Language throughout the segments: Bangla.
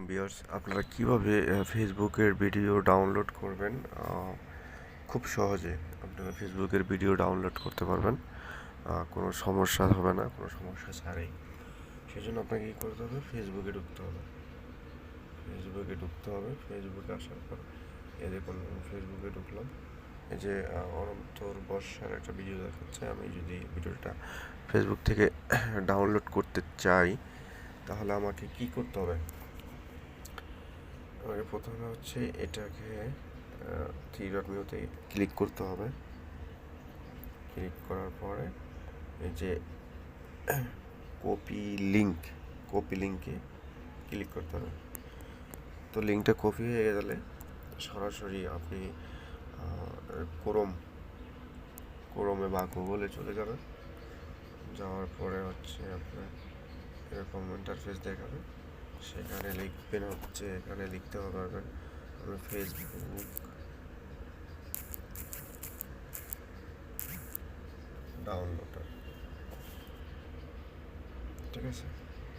আলাইকুম ভিউয়ার্স, আপনারা কিভাবে ফেসবুকের ভিডিও ডাউনলোড করবেন। খুব সহজে আপনারা ফেসবুকের ভিডিও ডাউনলোড করতে পারবেন, কোনো সমস্যা হবে না, কোনো সমস্যা ছাড়াই। সেজন্য আপনাকে কী করতে হবে, ফেসবুকে ঢুকতে হবে। ফেসবুকে আসার পর এই দেখুন, ফেসবুকে ঢুকলাম। এই যে অনন্তর বর্ষার একটা ভিডিও দেখাচ্ছে। আমি যদি ভিডিওটা ফেসবুক থেকে ডাউনলোড করতে চাই তাহলে আমাকে কি করতে হবে? আমাকে প্রথমে হচ্ছে এটাকে থ্রি ডট মেনুতে ক্লিক করতে হবে। ক্লিক করার পরে এই যে কপি লিঙ্কে ক্লিক করতে হবে। তো লিঙ্কটা কপি হয়ে গেলে সরাসরি আপনি ক্রোমে বা গুগলে চলে যাবেন। যাওয়ার পরে হচ্ছে আপনার এরকম ইন্টারফেস দেখাবে। সেখানে লিখবেন হচ্ছে, এখানে লিখতে পারবেন আমি ফেসবুক ডাউনলোডার, ঠিক আছে।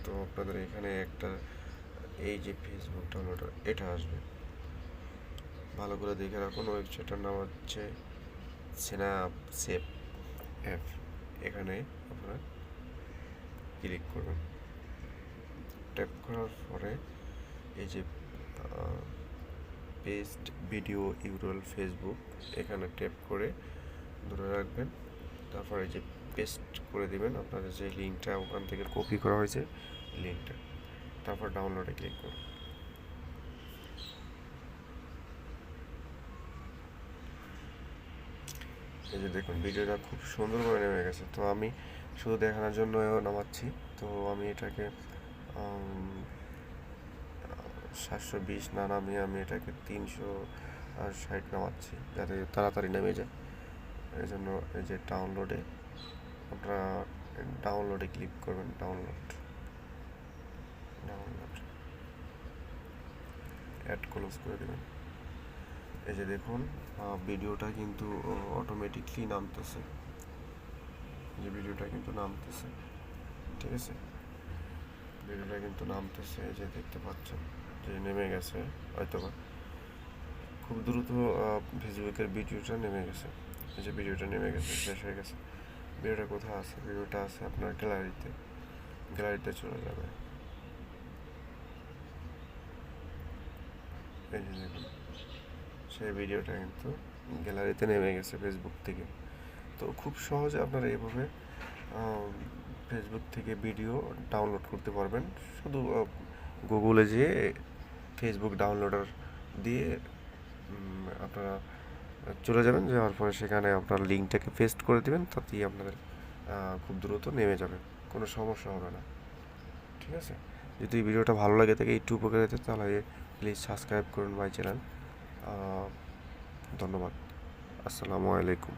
তো আপনাদের এখানে একটা এই যে ফেসবুক ডাউনলোডার এটা আসবে, ভালো করে দেখে রাখুন। ওয়েবসাইটটার নাম হচ্ছে স্ন্যাপসেপ অ্যাপ। এখানে আপনারা ক্লিক করবেন। ট্যাপ করার পরে এই যে পেস্ট ভিডিও ইউরএল ফেসবুক, এখানে ট্যাপ করে ধরে রাখবেন। তারপরে এই যে পেস্ট করে দিবেন আপনাদের যে লিঙ্কটা ওখান থেকে কপি করা হয়েছে লিঙ্কটা, তারপর ডাউনলোডে ক্লিক করুন। এই যে দেখুন, ভিডিওটা খুব সুন্দরভাবে নেমে গেছে। তো আমি শুধু দেখানোর জন্য নামাচ্ছি। তো আমি এটাকে 720 না নামিয়ে আমি এটাকে 360 নামাচ্ছি, যাতে তাড়াতাড়ি নেমে যায়। এই জন্য এই যে আপনারা ডাউনলোডে ক্লিক করবেন। ডাউনলোড অ্যাড ক্লোজ করে দেবেন। এই যে দেখুন, ভিডিওটা কিন্তু অটোমেটিকলি নামতেছে। ঠিক আছে, ভিডিওটা কিন্তু নামতেছে। এই যে দেখতে পাচ্ছেন যে নেমে গেছে, হয়তোবা খুব দ্রুত ফেসবুকের ভিডিওটা নেমে গেছে। এই যে ভিডিওটা নেমে গেছে, শেষ হয়ে গেছে। ভিডিওটা কোথায় আছে? ভিডিওটা আছে আপনার গ্যালারিতে চলে যাবে। এই যে দেখুন, সেই ভিডিওটা কিন্তু গ্যালারিতে নেমে গেছে ফেসবুক থেকে। তো খুব সহজে আপনারা এইভাবে ফেসবুক থেকে ভিডিও ডাউনলোড করতে পারবেন। শুধু গুগলে যেয়ে ফেসবুক ডাউনলোডার দিয়ে আপনারা চলে যাবেন। যাওয়ার পরে সেখানে আপনার লিঙ্কটাকে পেস্ট করে দেবেন, তাতেই আপনাদের খুব দ্রুত নেমে যাবে, কোনো সমস্যা হবে না। ঠিক আছে, যদি এই ভিডিওটা ভালো লাগে থাকে, একটু উপকারিতা, তাহলে প্লিজ সাবস্ক্রাইব করুন মাই চ্যানেল। ধন্যবাদ। আসসালামু আলাইকুম।